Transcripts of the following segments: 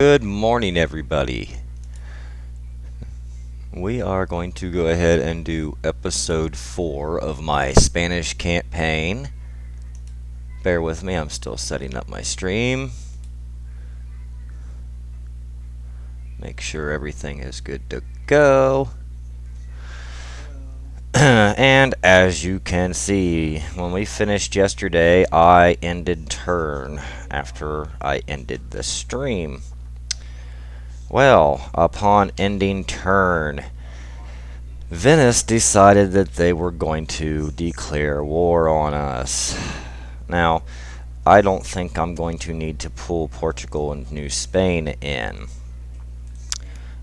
Good morning, everybody. We are going to go ahead and do episode 4 of my Spanish campaign. Bear with me, I'm still setting up my stream. Make sure everything is good to go. And as you can see, when we finished yesterday, I ended turn after I ended the stream. Well, upon ending turn, Venice decided that they were going to declare war on us. Now, I don't think I'm going to need to pull Portugal and New Spain in,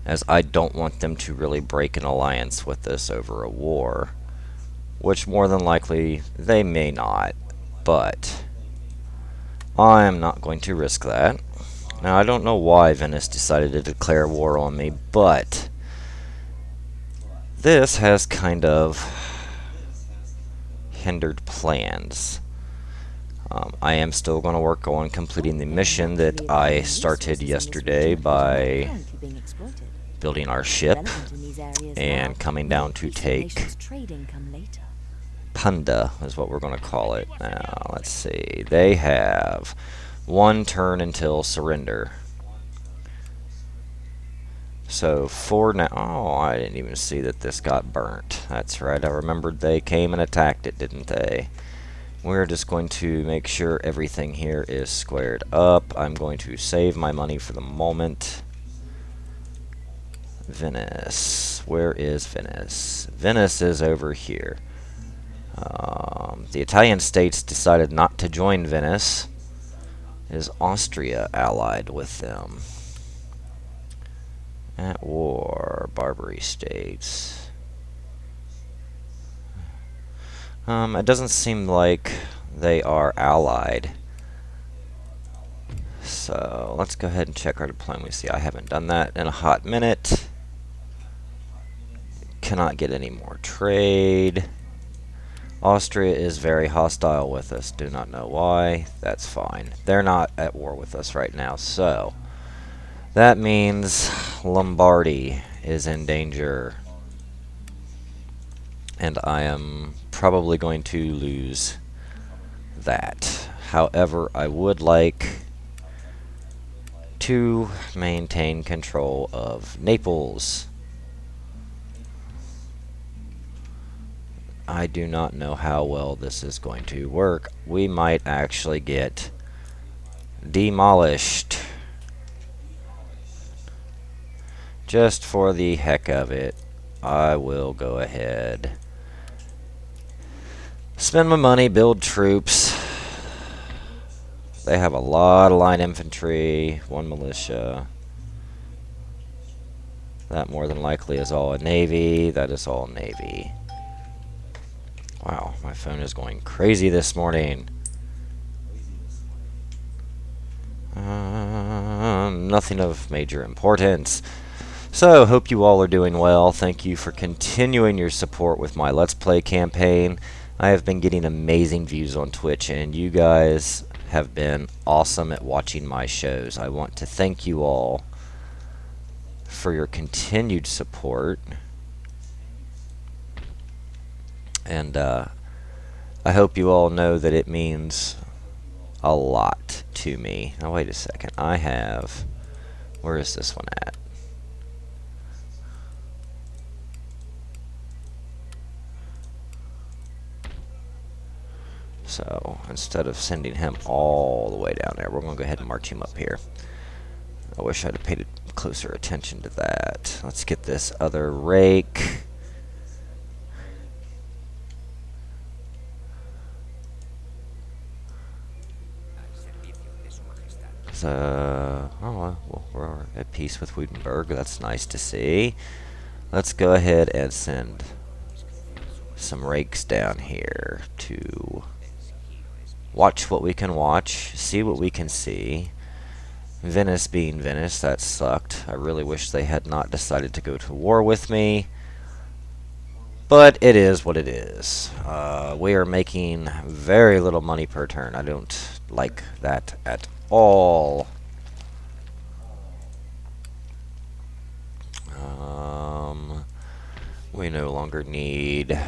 as I don't want them to really break an alliance with us over a war, which more than likely they may not, but I am not going to risk that. Now, I don't know why Venice decided to declare war on me, but this has kind of hindered plans. I am still going to work on completing the mission that I started yesterday by building our ship and coming down to take Punda is what we're going to call it. Now, let's see. They have one turn until surrender. So for now, oh, I didn't even see that this got burnt. That's right, I remembered they came and attacked it, didn't they? We're just going to make sure everything here is squared up. I'm going to save my money for the moment. Venice. Where is Venice? Venice is over here. The Italian states decided not to join Venice. Is Austria allied with them? At war. Barbary states. It doesn't seem like they are allied. So let's go ahead and check our diplomacy. I haven't done that in a hot minute. Cannot get any more trade. Austria is very hostile with us. Do not know why. That's fine. They're not at war with us right now. So that means Lombardy is in danger. And I am probably going to lose that. However, I would like to maintain control of Naples. I do not know how well this is going to work. We might actually get demolished. Just for the heck of it, I will go ahead. Spend my money, build troops. They have a lot of line infantry, one militia. That more than likely is all a navy. That is all navy. Wow, my phone is going crazy this morning. Nothing of major importance. So, hope you all are doing well. Thank you for continuing your support with my Let's Play campaign. I have been getting amazing views on Twitch, and you guys have been awesome at watching my shows. I want to thank you all for your continued support. And I hope you all know that it means a lot to me. Now, wait a second. I have... Where is this one at? So, instead of sending him all the way down there, we're going to go ahead and march him up here. I wish I'd have paid closer attention to that. Let's get this other rake. So, oh, well, we're at peace with Wittenberg. That's nice to see. Let's go ahead and send some rakes down here to watch what we can watch, see what we can see. Venice being Venice, that sucked. I really wish they had not decided to go to war with me. But it is what it is. We are making very little money per turn. I don't like that at all. We no longer need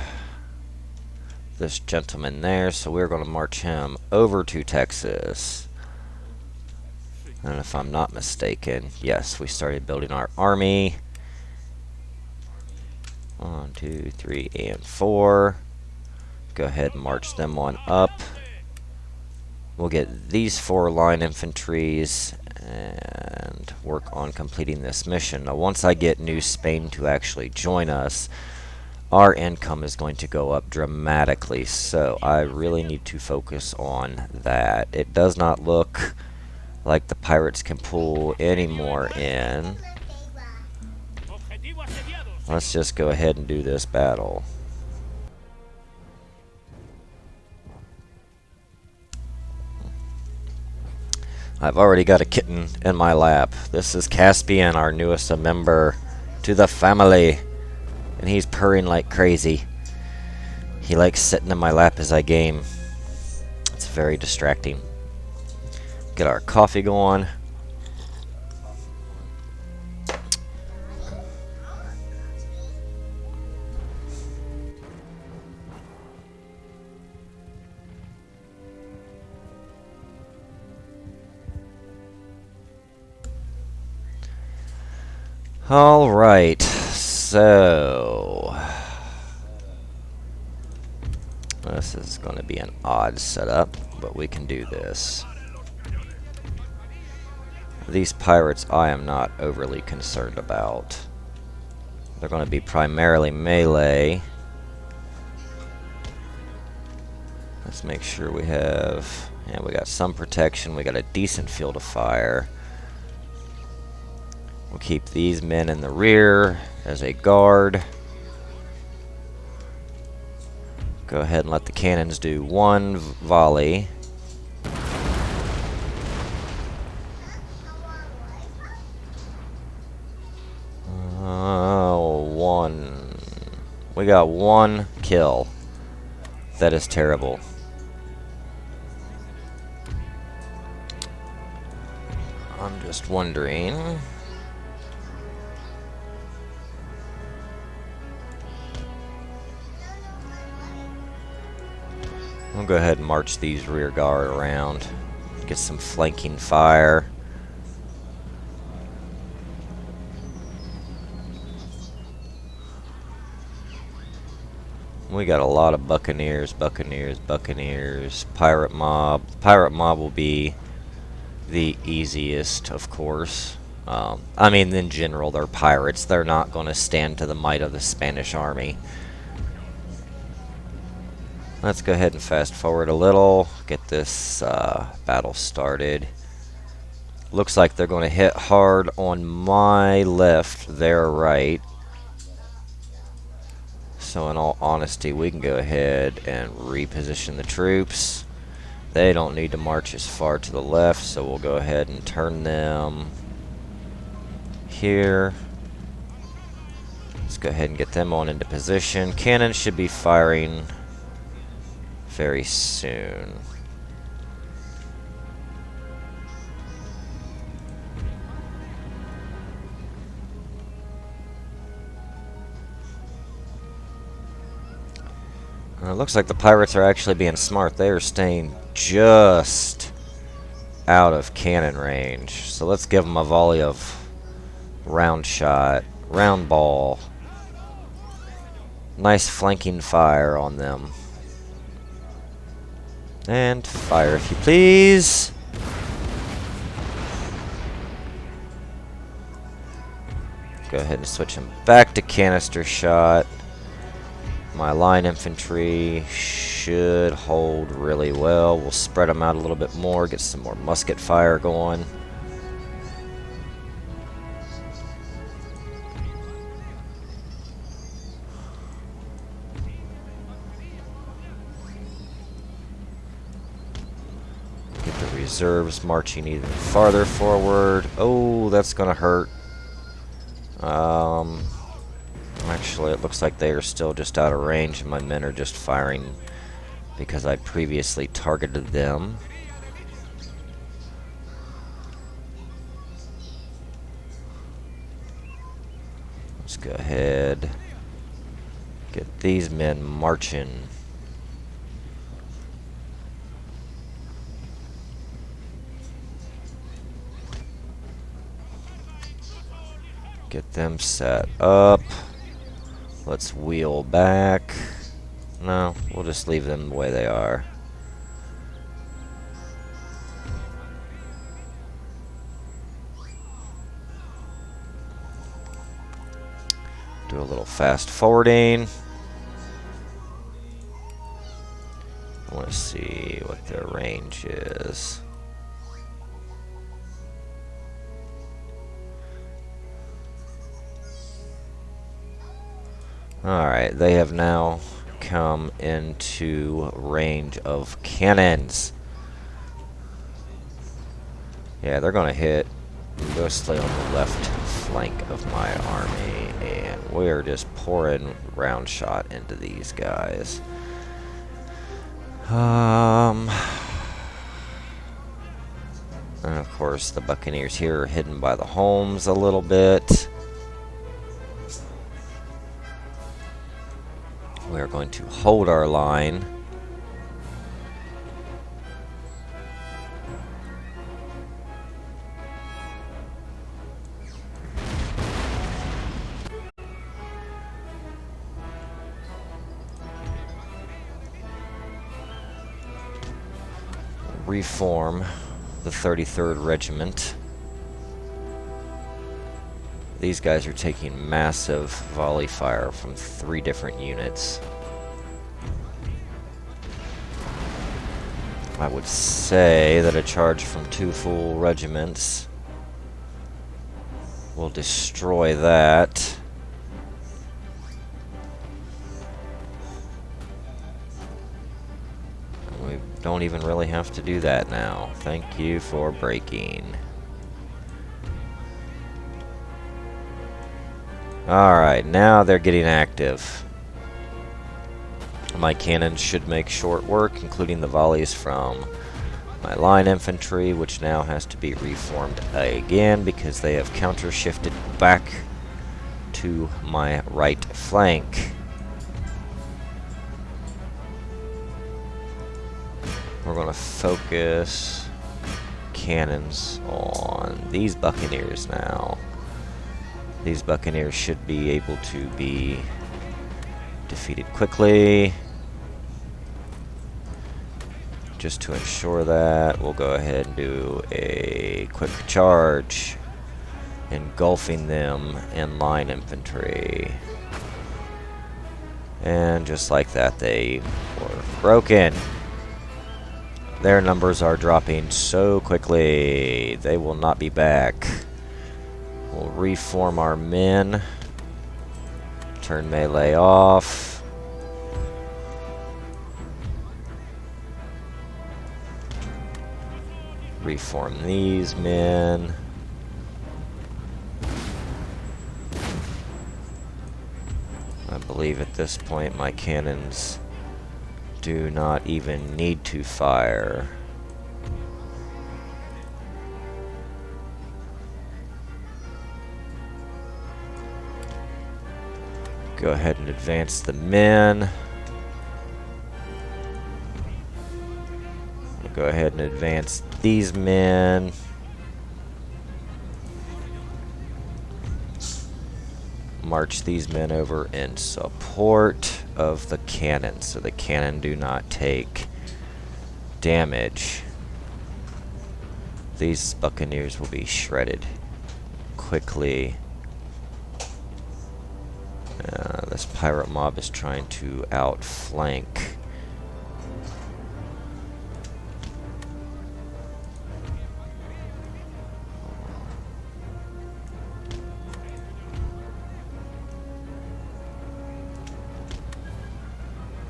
this gentleman there, so we're going to march him over to Texas. And if I'm not mistaken, yes, we started building our army. 1, 2, 3, and 4. Go ahead and march them on up. We'll get these 4 line infantries and work on completing this mission. Now, once I get New Spain to actually join us, our income is going to go up dramatically, so I really need to focus on that. It does not look like the pirates can pull any more in. Let's just go ahead and do this battle. I've already got a kitten in my lap. This is Caspian, our newest member to the family. And he's purring like crazy. He likes sitting in my lap as I game. It's very distracting. Get our coffee going. All right, so this is going to be an odd setup, but we can do this. These pirates I am not overly concerned about. They're going to be primarily melee. Let's make sure we have, yeah, we got some protection, we got a decent field of fire. We'll keep these men in the rear as a guard. Go ahead and let the cannons do 1 volley. Oh, 1. We got 1 kill. That is terrible. I'm just wondering. We'll go ahead and march these rear guard around. Get some flanking fire. We got a lot of buccaneers, buccaneers, buccaneers. Pirate mob. Pirate mob will be the easiest, of course. I mean, in general, they're pirates. They're not going to stand to the might of the Spanish army. Let's go ahead and fast forward a little, get this battle started. Looks like they're going to hit hard on my left, their right. So in all honesty, we can go ahead and reposition the troops. They don't need to march as far to the left, so we'll go ahead and turn them here. Let's go ahead and get them on into position. Cannons should be firing very soon. It looks like the pirates are actually being smart. They are staying just out of cannon range. So let's give them a volley of round shot, round ball. Nice flanking fire on them. And fire, if you please. Go ahead and switch them back to canister shot. My line infantry should hold really well. We'll spread them out a little bit more, get some more musket fire going. Get the reserves marching even farther forward. Oh, that's gonna hurt. Actually, it looks like they are still just out of range, and my men are just firing because I previously targeted them. Let's go ahead. Get these men marching. Get them set up. Let's wheel back. No, we'll just leave them the way they are. Do a little fast forwarding. I want to see what their range is. Alright, they have now come into range of cannons. Yeah, they're going to hit mostly on the left flank of my army, and we're just pouring round shot into these guys. And of course the Buccaneers here are hidden by the homes a little bit. We are going to hold our line. Reform the 33rd Regiment. These guys are taking massive volley fire from 3 different units. I would say that a charge from 2 full regiments will destroy that. We don't even really have to do that now. Thank you for braking. Alright, now they're getting active. My cannons should make short work, including the volleys from my line infantry, which now has to be reformed again because they have counter-shifted back to my right flank. We're going to focus cannons on these Buccaneers now. These Buccaneers should be able to be defeated quickly. Just to ensure that, we'll go ahead and do a quick charge, engulfing them in line infantry. And just like that, they were broken. Their numbers are dropping so quickly. They will not be back. We'll reform our men. Turn melee off. Reform these men. I believe at this point my cannons do not even need to fire. Go ahead and advance the men. We'll go ahead and advance these men. March these men over in support of the cannon, so the cannon do not take damage. These Buccaneers will be shredded quickly. This pirate mob is trying to outflank.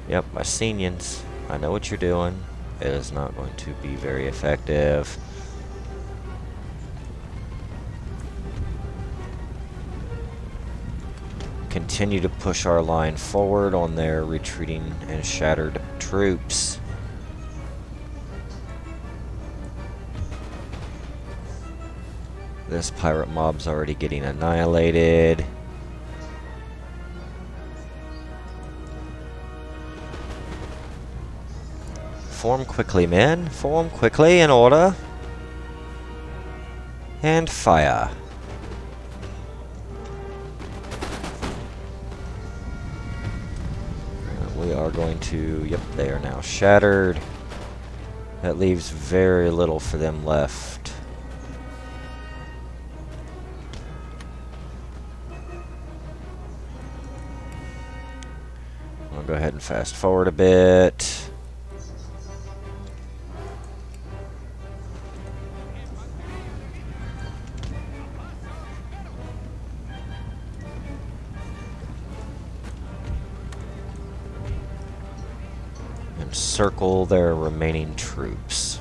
Yep, Mycenaeans, I know what you're doing. It is not going to be very effective. Continue to push our line forward on their retreating and shattered troops. This pirate mob's already getting annihilated. Form quickly, men. Form quickly in order. And fire. We are going to... Yep, they are now shattered. That leaves very little for them left. I'll go ahead and fast forward a bit. Circle their remaining troops.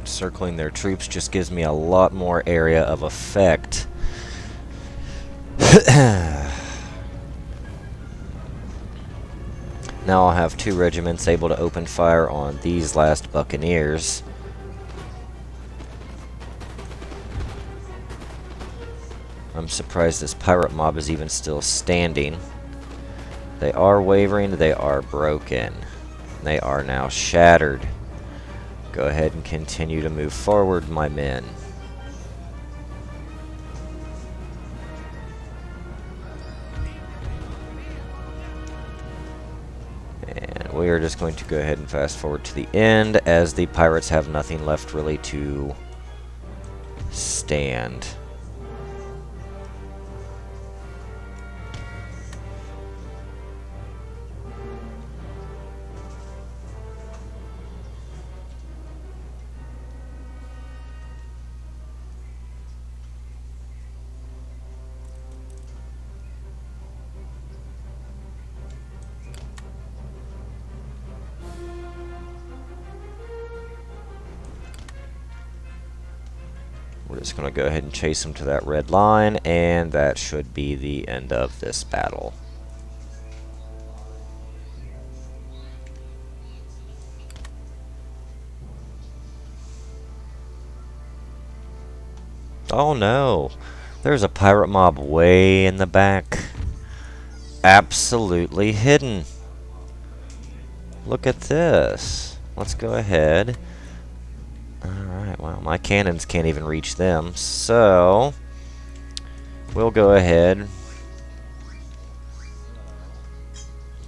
Circling their troops just gives me a lot more area of effect. Now I'll have 2 regiments able to open fire on these last buccaneers. I'm surprised this pirate mob is even still standing. They are wavering, they are broken. They are now shattered. Go ahead and continue to move forward, my men. And we are just going to go ahead and fast forward to the end, as the pirates have nothing left really to stand. We're just going to go ahead and chase them to that red line, and that should be the end of this battle. Oh no, there's a pirate mob way in the back. Absolutely hidden. Look at this. Let's go ahead. Alright, well, my cannons can't even reach them, so we'll go ahead,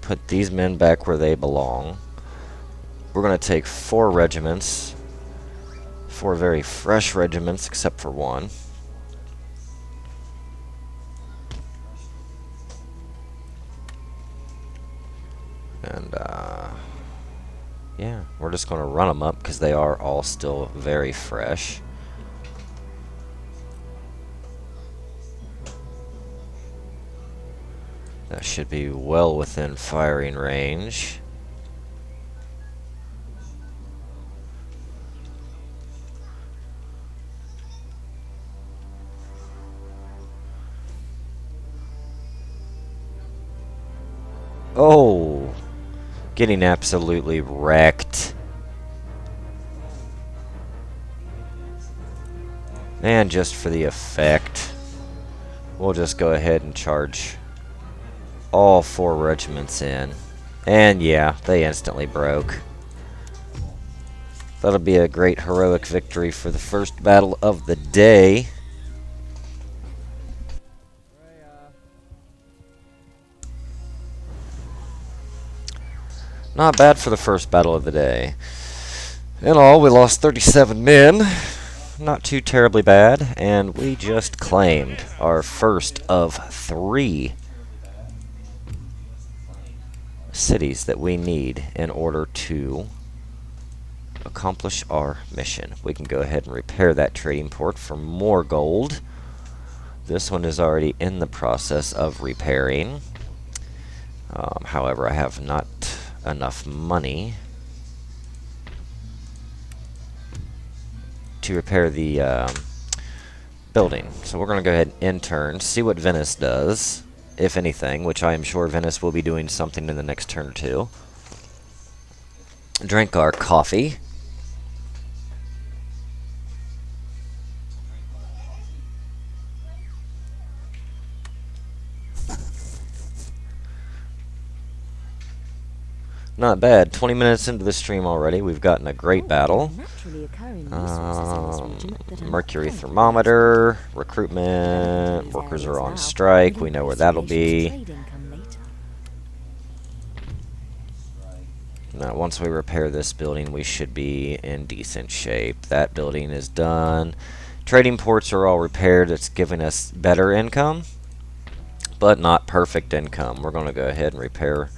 put these men back where they belong. We're going to take 4 regiments, 4 very fresh regiments, except for 1. And, yeah, we're just going to run them up because they are all still very fresh. That should be well within firing range. Oh! Getting absolutely wrecked. And just for the effect, we'll just go ahead and charge all 4 regiments in. And yeah, they instantly broke. That'll be a great heroic victory for the first battle of the day. Not bad for the first battle of the day. In all, we lost 37 men. Not too terribly bad. And we just claimed our first of 3 cities that we need in order to accomplish our mission. We can go ahead and repair that trading port for more gold. This one is already in the process of repairing. However, I have not enough money to repair the building. So we're going to go ahead and intern, see what Venice does, if anything, which I am sure Venice will be doing something in the next turn or 2. Drink our coffee. Not bad. 20 minutes into the stream already. We've gotten a great battle. Mercury thermometer, recruitment, workers are on strike. We know where that'll be. Now, once we repair this building, we should be in decent shape. That building is done. Trading ports are all repaired. It's giving us better income, but not perfect income. We're going to go ahead and repair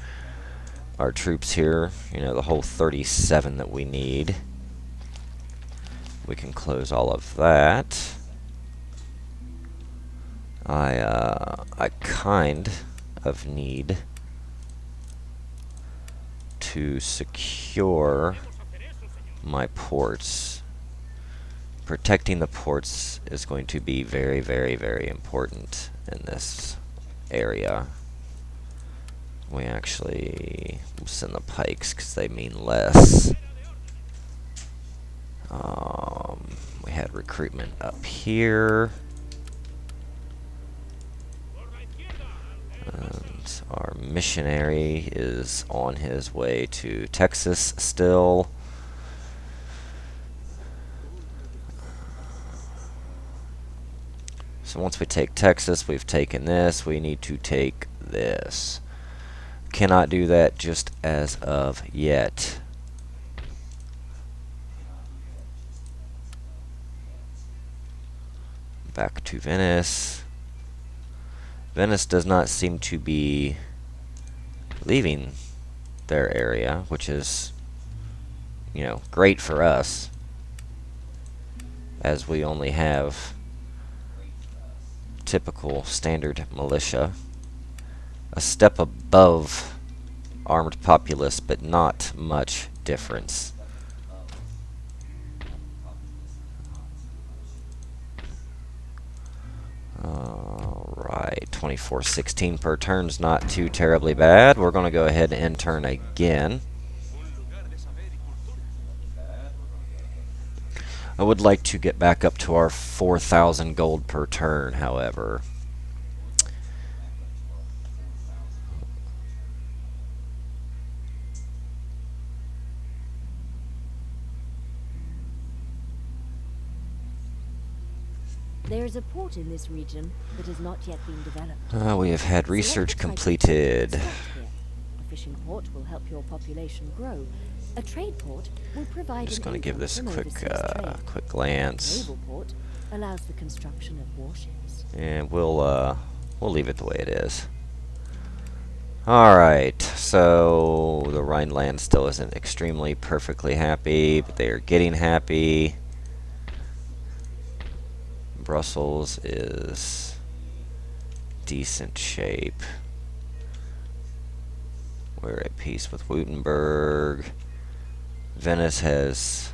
our troops here. You know, the whole 37 that we need. We can close all of that. I kind of need to secure my ports. Protecting the ports is going to be very, very, very important in this area. We actually send the pikes because they mean less. We had recruitment up here. And our missionary is on his way to Texas still. So once we take Texas, we've taken this. We need to take this. Cannot do that just as of yet. Back to Venice. Venice does not seem to be leaving their area, which is, you know, great for us, as we only have typical standard militia, a step above armed populace, but not much difference. Alright, 2416 per turn's not too terribly bad. We're going to go ahead and turn again. I would like to get back up to our 4,000 gold per turn, however. There is a port in this region that has not yet been developed. We have had research completed. A fishing port will help your population grow. A trade port will provide. I'm just going to give this a quick glance. A naval port allows the construction of warships. And we'll leave it the way it is. Alright, so the Rhineland still isn't extremely perfectly happy, but they are getting happy. Brussels is decent shape. We're at peace with Württemberg. Venice has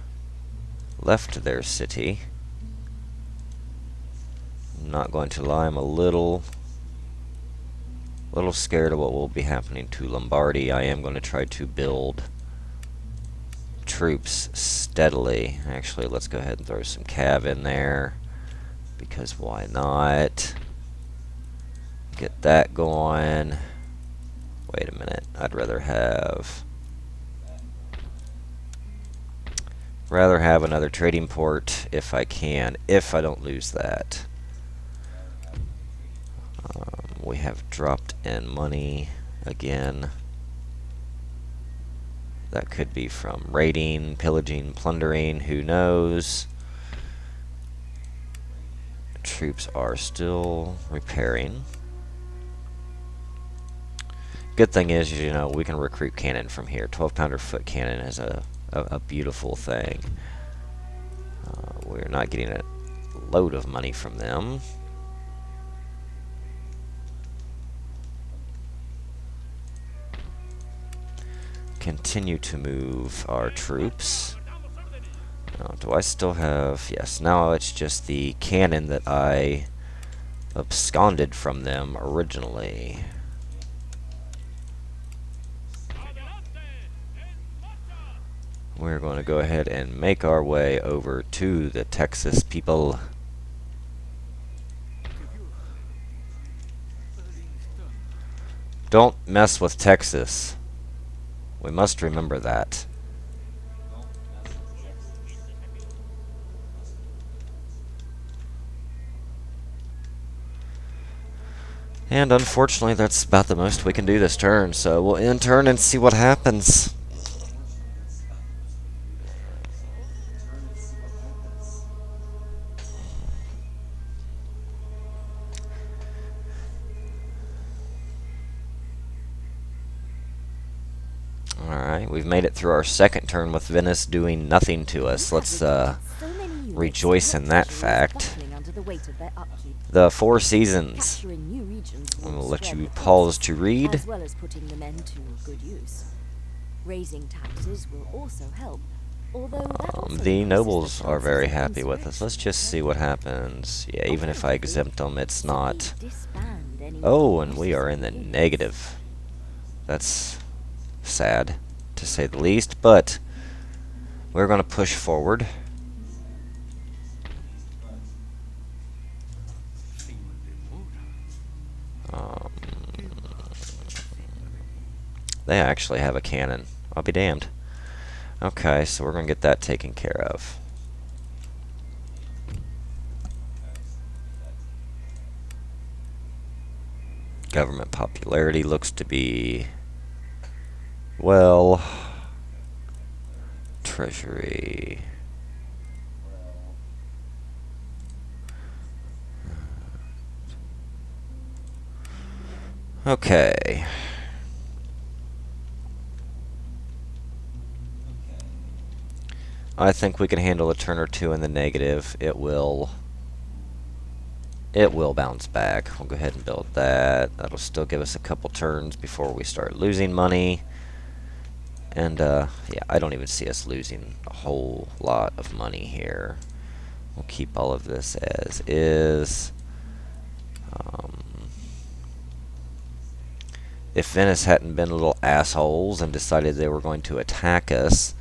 left their city. I'm not going to lie, I'm a little scared of what will be happening to Lombardy. I am going to try to build troops steadily. Actually, let's go ahead and throw some cav in there, because why not? Get that going. Wait a minute, I'd rather have another trading port if I can, if I don't lose that. We have dropped in money again. That could be from raiding, pillaging, plundering, who knows. Troops are still repairing. Good thing is, you know, we can recruit cannon from here. 12-pounder foot cannon is a beautiful thing. We're not getting a load of money from them. Continue to move our troops. Do I still have... Yes, now it's just the cannon that I absconded from them originally. We're going to go ahead and make our way over to the Texas people. Don't mess with Texas. We must remember that. And unfortunately, that's about the most we can do this turn, so we'll end turn and see what happens. Alright, we've made it through our second turn with Venice doing nothing to us. Let's rejoice in that fact. The Four Seasons. I'm going to let you pause to read. As well as putting the men to good use. Raising taxes will also help, although that also The increases nobles the are very chances of happy with us. Let's just see what happens. Yeah, even if I exempt them, it's not. Disband any Oh, and we are in the units. negative. That's sad, to say the least, but we're going to push forward. Um, they actually have a cannon. I'll be damned. Okay, so we're going to get that taken care of. Government popularity looks to be, well, treasury. Okay. I think we can handle a turn or two in the negative. It will bounce back. We'll go ahead and build that. That'll still give us a couple turns before we start losing money. And yeah, I don't even see us losing a whole lot of money here. We'll keep all of this as is. If Venice hadn't been little assholes and decided they were going to attack us,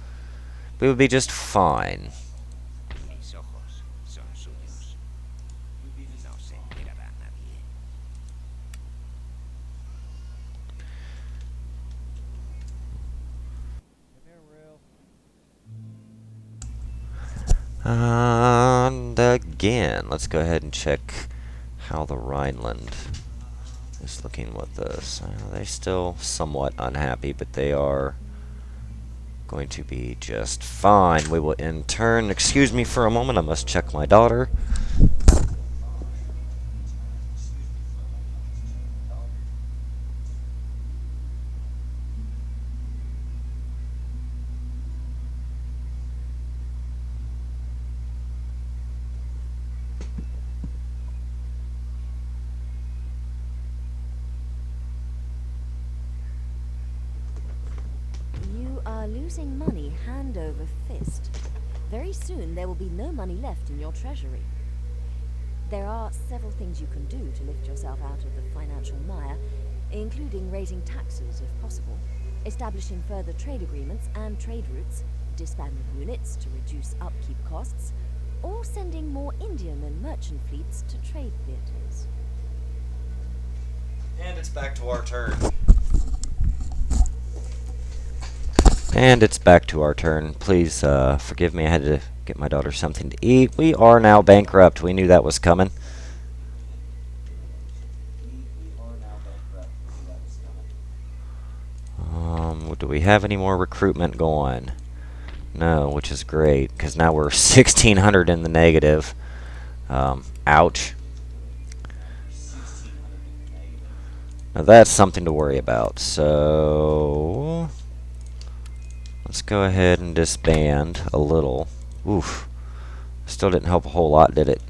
we would be just fine. Mis ojos son suyos. No se enterará nadie. And again, let's go ahead and check how the Rhineland is looking with us. They're still somewhat unhappy, but they are going to be just fine. We will in turn. Excuse me for a moment. I must check my daughter. You are losing money hand over fist. Very soon there will be no money left in your treasury. There are several things you can do to lift yourself out of the financial mire, including raising taxes if possible, establishing further trade agreements and trade routes, disbanding units to reduce upkeep costs, or sending more Indian and merchant fleets to trade theaters. And it's back to our turn. And it's back to our turn. Please forgive me. I had to get my daughter something to eat. We are now bankrupt. We knew that was coming. Do we have any more recruitment going? No, which is great, because now we're 1,600 in the negative. Ouch. Now that's something to worry about. So let's go ahead and disband a little. Oof. Still didn't help a whole lot, did it?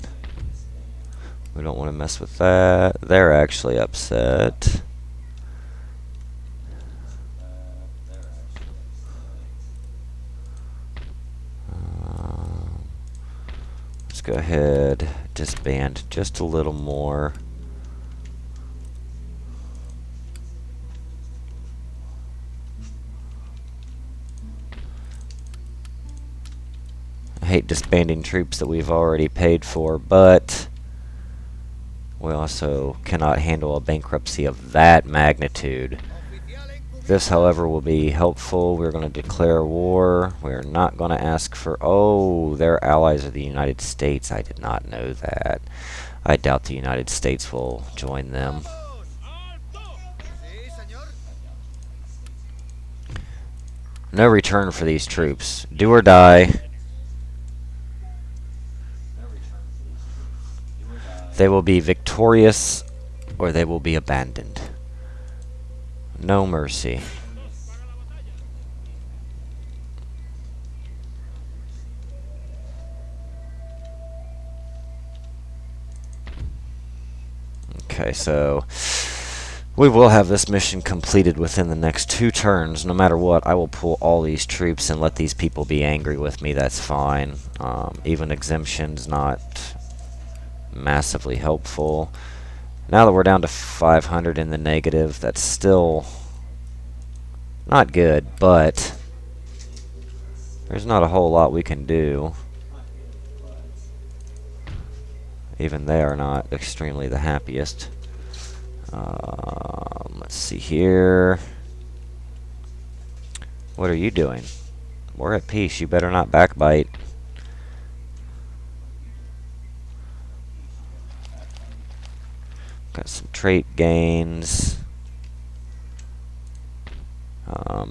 We don't want to mess with that. They're actually upset. Let's go ahead, disband just a little more. I hate disbanding troops that we've already paid for, but we also cannot handle a bankruptcy of that magnitude. This, however, will be helpful. We're going to declare war. We're not going to ask for... Oh, they're allies of the United States. I did not know that. I doubt the United States will join them. No return for these troops. Do or die. They will be victorious or they will be abandoned. No mercy. Okay, so we will have this mission completed within the next 2 turns. No matter what, I will pull all these troops and let these people be angry with me. That's fine. Even exemption's not massively helpful. Now that we're down to 500 in the negative, that's still not good, but there's not a whole lot we can do. Even they are not extremely the happiest. Let's see here. What are you doing? We're at peace. You better not backbite. Got some trait gains.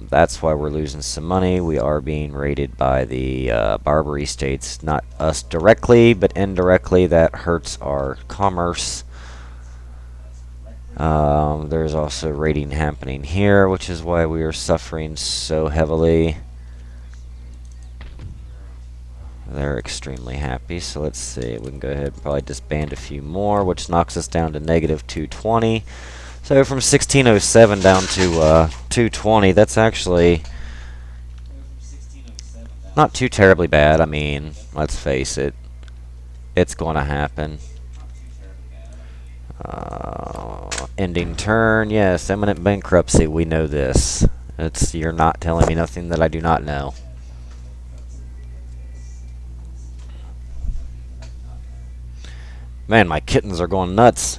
That's why we're losing some money. We are being raided by the Barbary states. Not us directly, but indirectly. That hurts our commerce. There's also raiding happening here, which is why we are suffering so heavily. They're extremely happy, so let's see. We can go ahead and probably disband a few more, which knocks us down to negative 220. So from 1607 down to 220, that's actually not too terribly bad. I mean, let's face it, it's going to happen. Ending turn, yes, imminent bankruptcy. We know this. You're not telling me nothing that I do not know. Man, my kittens are going nuts.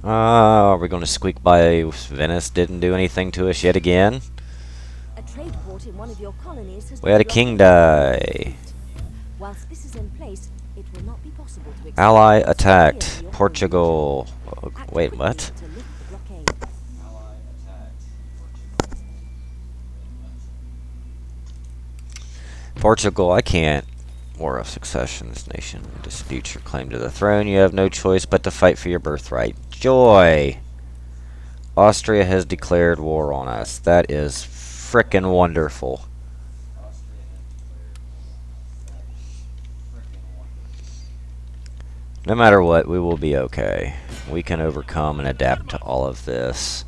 Are we going to squeak by Venice? Didn't do anything to us yet again. A trade port in one of your colonies has We had a been king blockaded. die. Whilst this is in place, it will not be possible to export Ally goods attacked. here to your Portugal. colony. Act Wait, quickly what? to lift the blockade. Portugal, I can't. War of Succession. This nation disputes your claim to the throne. You have no choice but to fight for your birthright. Joy! Austria has declared war on us. That is frickin' wonderful. No matter what, we will be okay. We can overcome and adapt to all of this.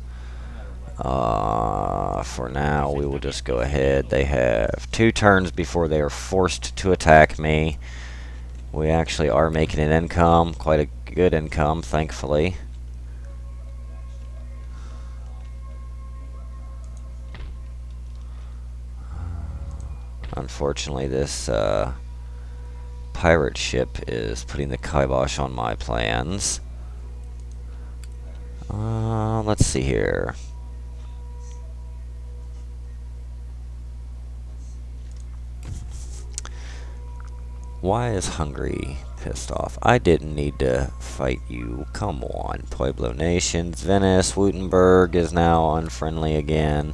For now, we will just go ahead. They have 2 turns before they are forced to attack me. We actually are making an income, quite a good income, thankfully. Unfortunately, this pirate ship is putting the kibosh on my plans. Let's see here. Why is Hungary pissed off? I didn't need to fight you. Come on. Pueblo nations. Venice. Württemberg is now unfriendly again.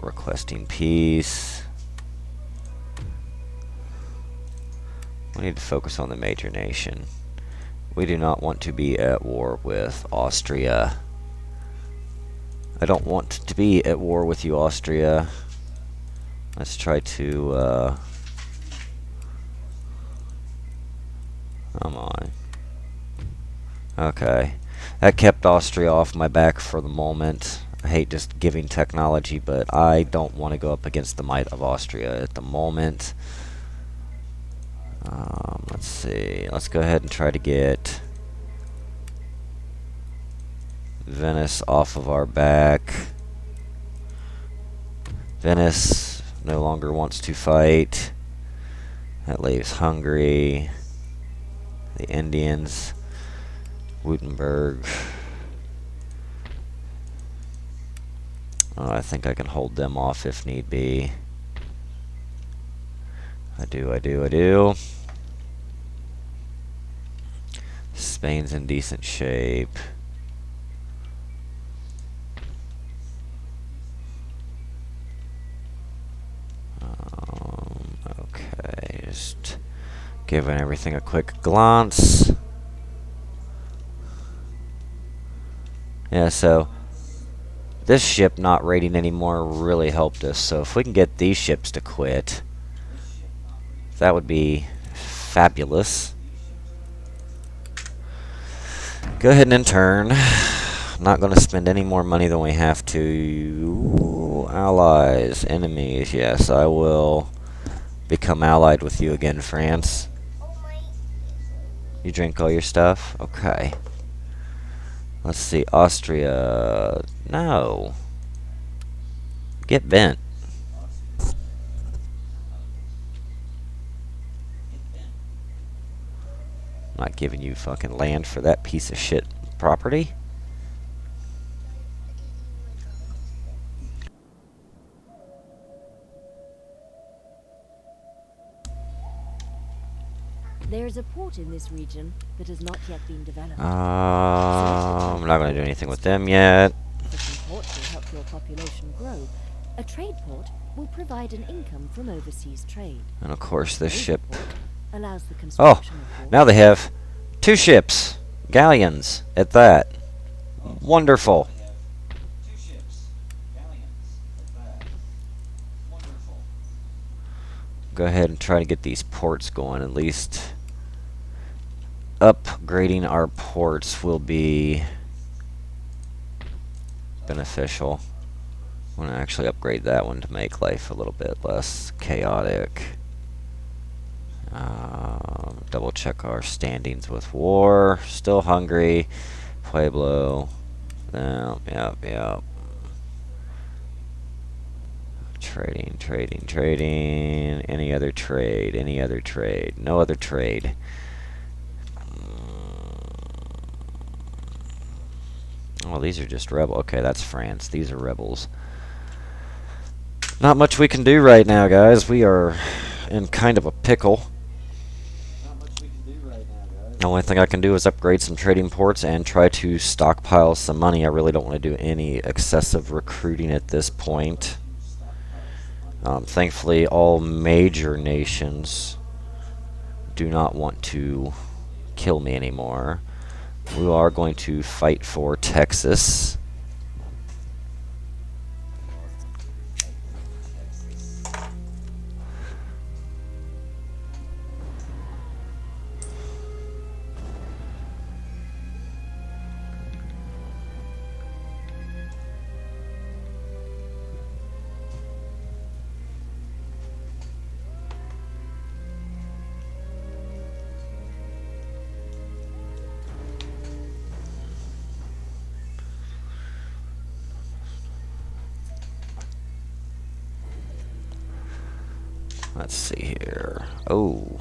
Requesting peace. We need to focus on the major nation. We do not want to be at war with Austria. I don't want to be at war with you, Austria. Let's try to, come on. Okay. That kept Austria off my back for the moment. I hate just giving technology, but I don't want to go up against the might of Austria at the moment. Let's see. Let's go ahead and try to get Venice off of our back. Venice no longer wants to fight. That leaves Hungary, the Indians, Württemberg. I think I can hold them off if need be. I do. Spain's in decent shape. Okay, just giving everything a quick glance. Yeah, so this ship not raiding anymore really helped us. So if we can get these ships to quit, that would be fabulous. Go ahead and intern. Not going to spend any more money than we have to. Allies, enemies. Yes, I will become allied with you again, France. You drink all your stuff? Okay. Let's see. Austria. No. Get bent. Not giving you fucking land for that piece of shit property. There's a port in this region that has not yet been developed. I'm not going to do anything with them yet. A fishing port will help your population grow. A trade port will provide an income from overseas trade. And of course this A ship. port allows the Oh, construction of ports. now they have 2 ships. Galleons at that. Wonderful. Go ahead and try to get these ports going. At least upgrading our ports will be beneficial. I'm going to actually upgrade that one to make life a little bit less chaotic. Double check our standings with war. Still hungry. Pueblo. Yep. Trading. Any other trade? No other trade. Oh, these are just rebels. Okay, that's France. These are rebels. Not much we can do right now, guys. We are in kind of a pickle. The only thing I can do is upgrade some trading ports and try to stockpile some money. I really don't want to do any excessive recruiting at this point. Thankfully, all major nations do not want to kill me anymore. We are going to fight for Texas. Let's see here. Oh,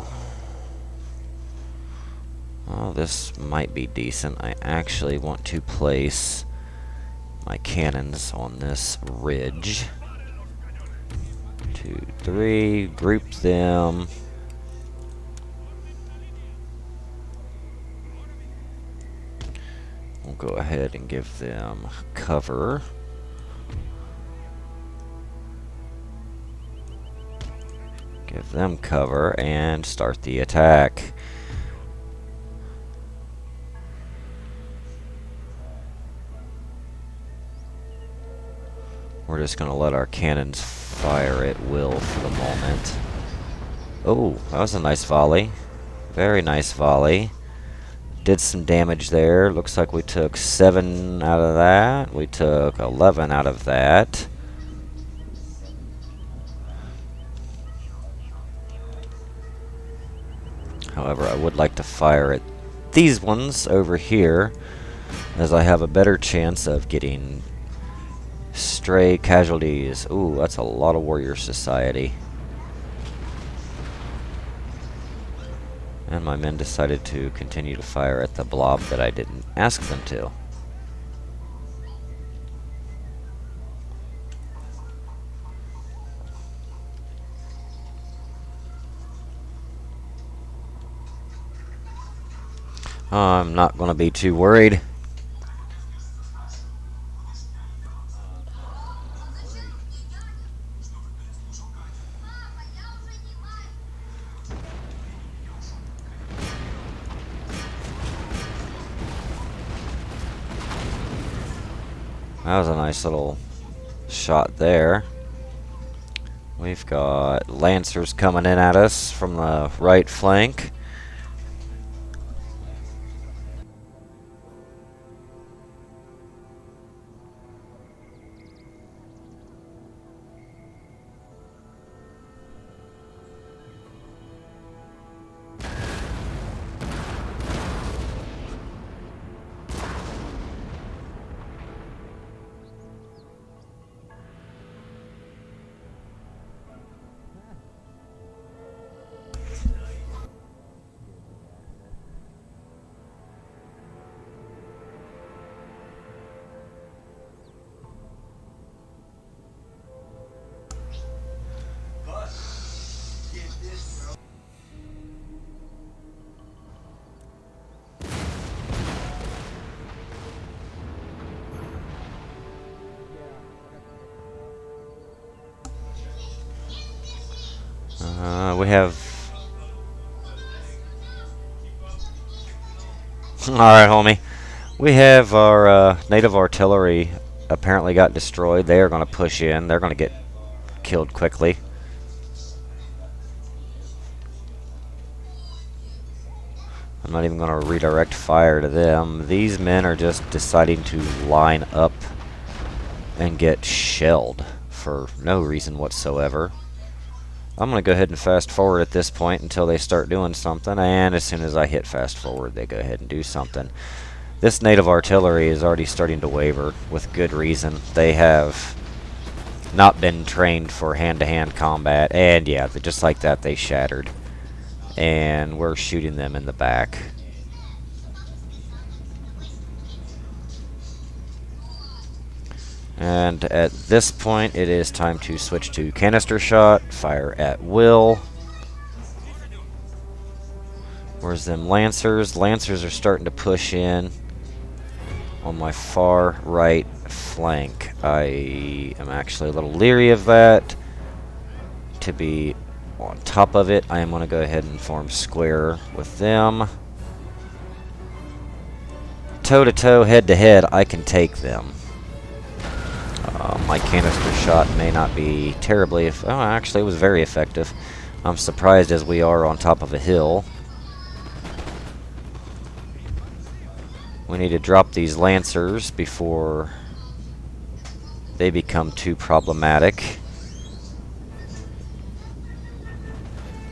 this might be decent. I actually want to place my cannons on this ridge. 2, 3, group them. We'll go ahead and give them cover. Give them cover and start the attack. We're just going to let our cannons fire at will for the moment. Oh, that was a nice volley. Very nice volley. Did some damage there. Looks like we took 7 out of that. We took 11 out of that. However, I would like to fire at these ones over here, as I have a better chance of getting stray casualties. Ooh, that's a lot of warrior society. And my men decided to continue to fire at the blob that I didn't ask them to. I'm not going to be too worried. That was a nice little shot there. We've got Lancers coming in at us from the right flank. We have... Alright, homie. We have our native artillery apparently got destroyed. They are going to push in. They're going to get killed quickly. I'm not even going to redirect fire to them. These men are just deciding to line up and get shelled for no reason whatsoever. I'm going to go ahead and fast forward at this point until they start doing something, and as soon as I hit fast forward, they go ahead and do something. This native artillery is already starting to waver, with good reason. They have not been trained for hand-to-hand combat, and yeah, just like that, they shattered. And we're shooting them in the back. And at this point, it is time to switch to canister shot, fire at will. Where's them Lancers? Lancers are starting to push in on my far right flank. I am actually a little leery of that. To be on top of it, I am going to go ahead and form square with them. Toe-to-toe, head-to-head, I can take them. My canister shot may not be terribly... oh, actually, it was very effective. I'm surprised as we are on top of a hill. We need to drop these Lancers before they become too problematic.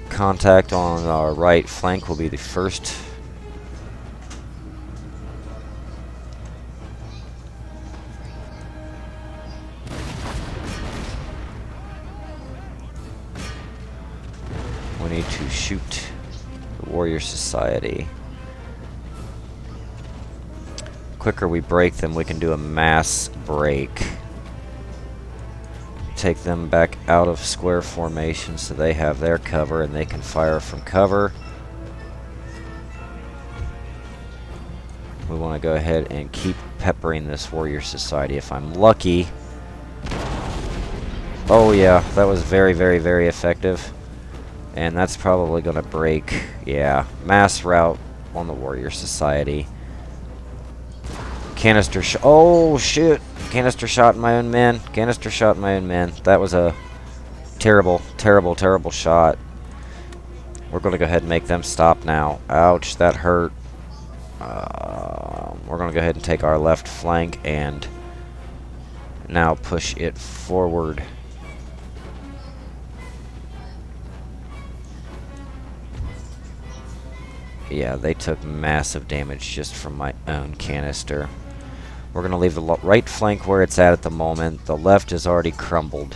Contact on our right flank will be the first. We need to shoot the Warrior Society. Quicker we break them, we can do a mass break. Take them back out of square formation so they have their cover and they can fire from cover. We want to go ahead and keep peppering this Warrior Society if I'm lucky. Oh yeah, that was very, very, very effective. And that's probably going to break, yeah, mass rout on the Warrior Society. Canister shot. Oh, shit. Canister shot my own men. Canister shot my own men. That was a terrible, terrible, terrible shot. We're going to go ahead and make them stop now. Ouch, that hurt. We're going to go ahead and take our left flank and now push it forward. Yeah, they took massive damage just from my own canister. We're going to leave the right flank where it's at the moment. The left is already crumbled.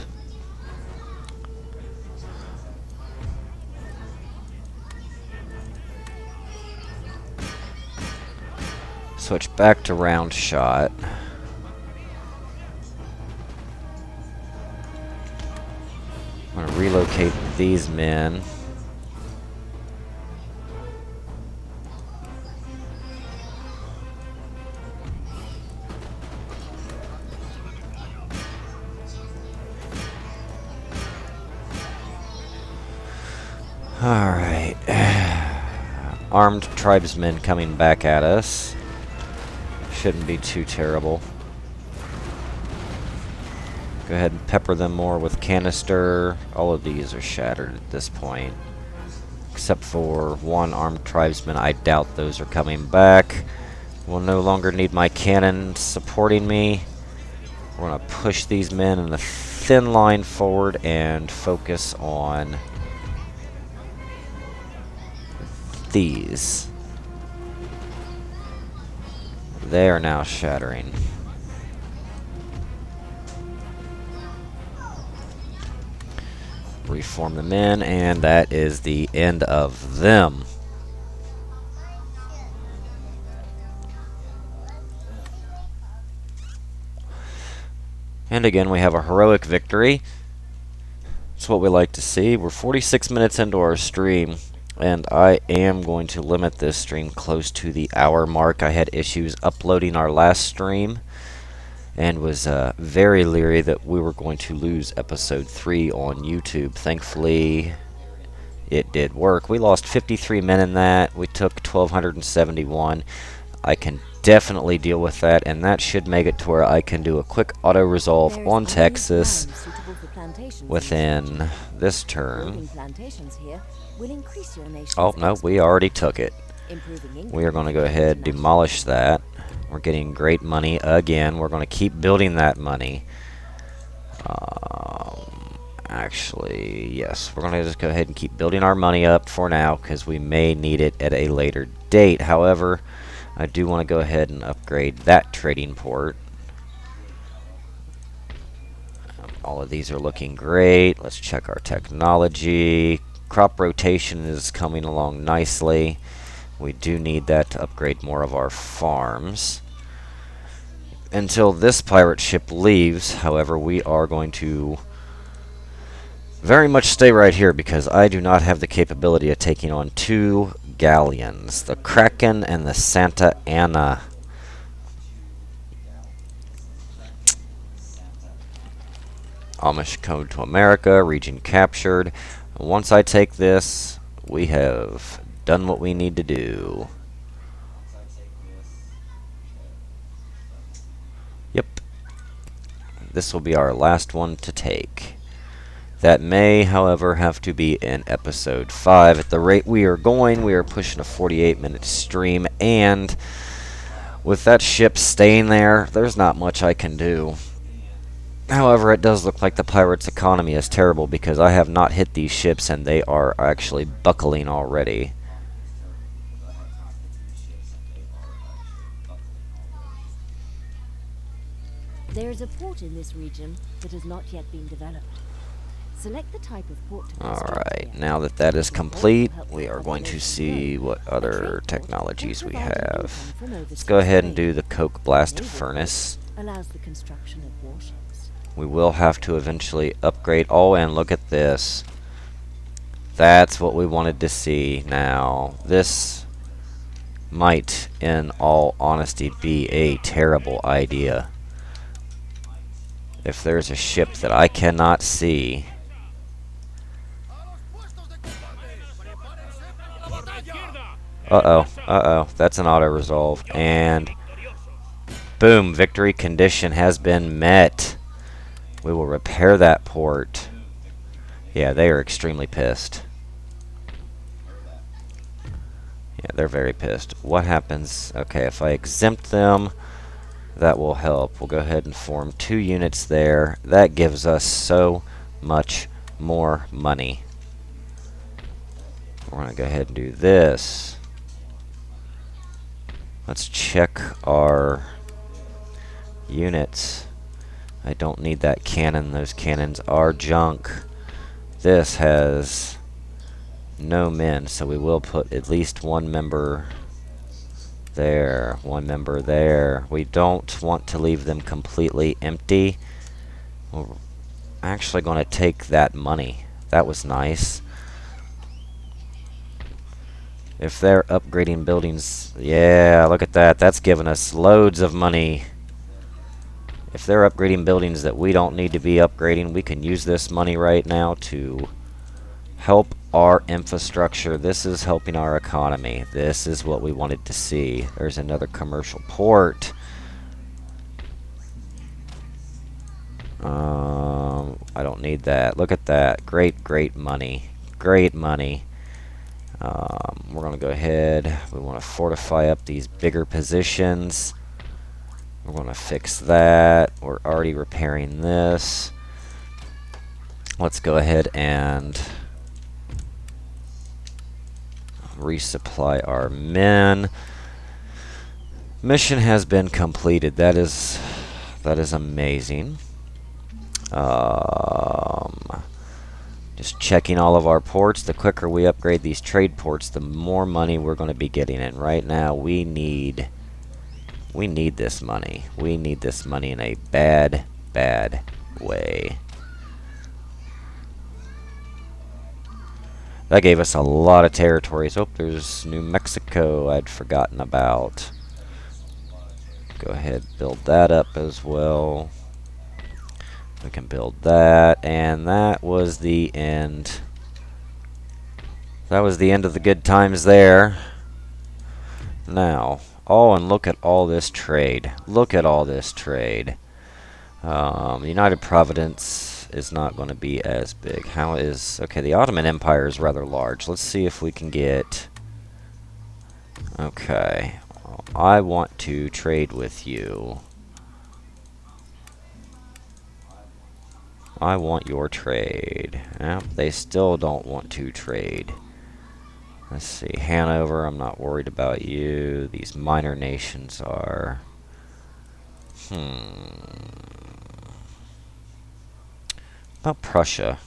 Switch back to round shot. I'm going to relocate these men. Alright. Armed tribesmen coming back at us. Shouldn't be too terrible. Go ahead and pepper them more with canister. All of these are shattered at this point. Except for one armed tribesman. I doubt those are coming back. Will no longer need my cannon supporting me. We're going to push these men in a thin line forward and focus on these. They are now shattering. Reform them in, and that is the end of them. And again, we have a heroic victory. It's what we like to see. We're 46 minutes into our stream, and I am going to limit this stream close to the hour mark. I had issues uploading our last stream and was very leery that we were going to lose episode 3 on YouTube. Thankfully, it did work. We lost 53 men in that. We took 1,271. I can definitely deal with that, and that should make it to where I can do a quick auto resolve on Texas within this turn. Oh no, we already took it. We are going to go ahead and demolish that. We're getting great money again. We're going to keep building that money. Actually, yes, we're going to just go ahead and keep building our money up for now because we may need it at a later date. However, I do want to go ahead and upgrade that trading port. All of these are looking great. Let's check our technology. Crop rotation is coming along nicely. We do need that to upgrade more of our farms. Until this pirate ship leaves, however, we are going to very much stay right here because I do not have the capability of taking on 2 galleons, the Kraken and the Santa Ana. Amish Code to America, region captured. Once I take this, we have done what we need to do. Yep. This will be our last one to take. That may, however, have to be in episode 5. At the rate we are going, we are pushing a 48-minute stream, and with that ship staying there, there's not much I can do. However, it does look like the pirates' economy is terrible because I have not hit these ships and they are actually buckling already. There is a port in this region that has not yet been developed. Select the type of port to construct. Alright, now that that is complete, we are going to see what other technologies we have. Let's go ahead and do the coke blast furnace. Allows the construction of warships. We will have to eventually upgrade. Oh, and look at this. That's what we wanted to see. Now, this might, in all honesty, be a terrible idea. If there's a ship that I cannot see, that's an auto-resolve, and boom, victory condition has been met. We will repair that port. Yeah, they are extremely pissed. Yeah, they're very pissed. What happens? Okay, if I exempt them, that will help. We'll go ahead and form 2 units there. That gives us so much more money. We're going to go ahead and do this. Let's check our units. I don't need that cannon. Those cannons are junk. This has no men, so we will put at least 1 member there, one member there. We don't want to leave them completely empty. We're actually going to take that money. That was nice. If they're upgrading buildings, yeah, look at that. That's giving us loads of money. If they're upgrading buildings that we don't need to be upgrading, we can use this money right now to help our infrastructure. This is helping our economy. This is what we wanted to see. There's another commercial port. I don't need that. Look at that. Great money. Great money. We're going to go ahead. We want to fortify up these bigger positions. We're going to fix that. We're already repairing this. Let's go ahead and resupply our men. Mission has been completed. That is amazing. Just checking all of our ports. The quicker we upgrade these trade ports, the more money we're going to be getting in. Right now, we need this money. We need this money in a bad way. That gave us a lot of territories. Oh, there's New Mexico I'd forgotten about. Go ahead, build that up as well. We can build that, and that was the end. That was the end of the good times there. Now, oh, and look at all this trade. Look at all this trade. United Providence is not going to be as big. How is... Okay, the Ottoman Empire is rather large. Let's see if we can get... Okay. I want to trade with you. I want your trade. Yep, they still don't want to trade. Let's see. Hanover, I'm not worried about you. These minor nations are... About Prussia.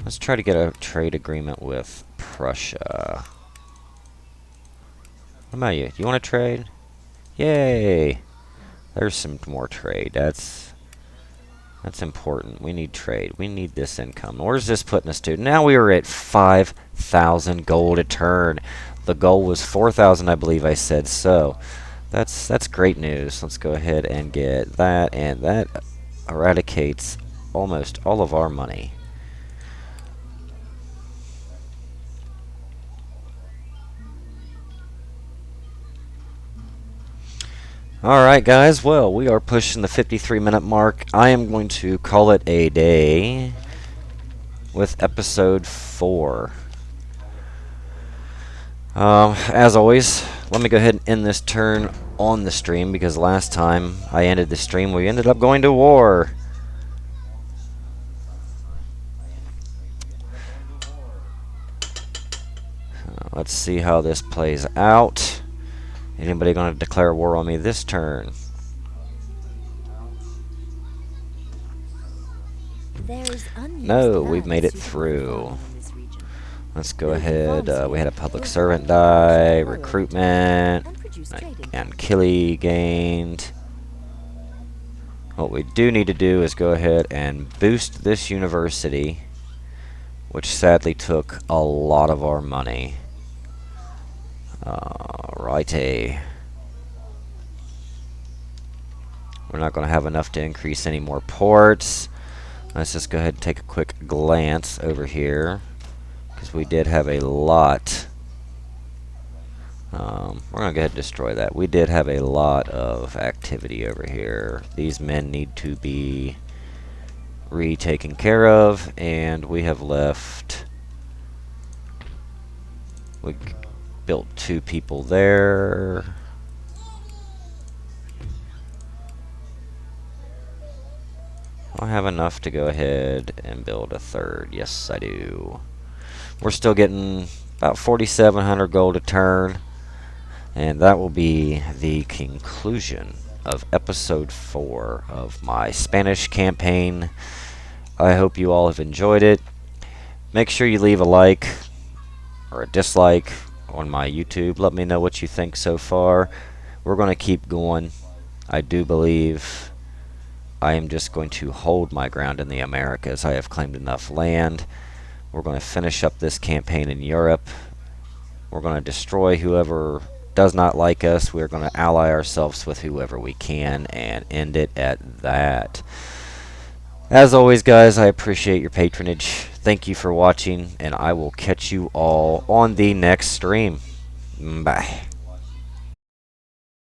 Let's try to get a trade agreement with Prussia. What about you? Do you want to trade? Yay! There's some more trade. That's important. We need trade. We need this income. Where's this putting us to? Now we are at 5,000 gold a turn. The goal was 4,000, I believe I said. So that's great news. Let's go ahead and get that, and that eradicates almost all of our money. Alright guys, well, we are pushing the 53-minute mark. I am going to call it a day with episode 4. As always, let me go ahead and end this turn on the stream, because last time I ended the stream, we ended up going to war. Let's see how this plays out. Anybody going to declare war on me this turn? No, we've made it through. Let's go ahead. We had a public servant die, recruitment, and Killy gained. What we do need to do is go ahead and boost this university, which sadly took a lot of our money. Righty. We're not going to have enough to increase any more ports. Let's just go ahead and take a quick glance over here, because we did have a lot. We're going to go ahead and destroy that. We did have a lot of activity over here. These men need to be taken care of, and we have left... We built 2 people there. I have enough to go ahead and build a 3rd. Yes, I do. We're still getting about 4,700 gold a turn. And that will be the conclusion of episode 4 of my Spanish campaign. I hope you all have enjoyed it. Make sure you leave a like, or a dislike, on my YouTube. Let me know what you think so far. We're going to keep going. I do believe I am just going to hold my ground in the Americas. I have claimed enough land. We're going to finish up this campaign in Europe. We're going to destroy whoever does not like us. We're going to ally ourselves with whoever we can and end it at that. As always, guys, I appreciate your patronage. Thank you for watching, and I will catch you all on the next stream. Bye.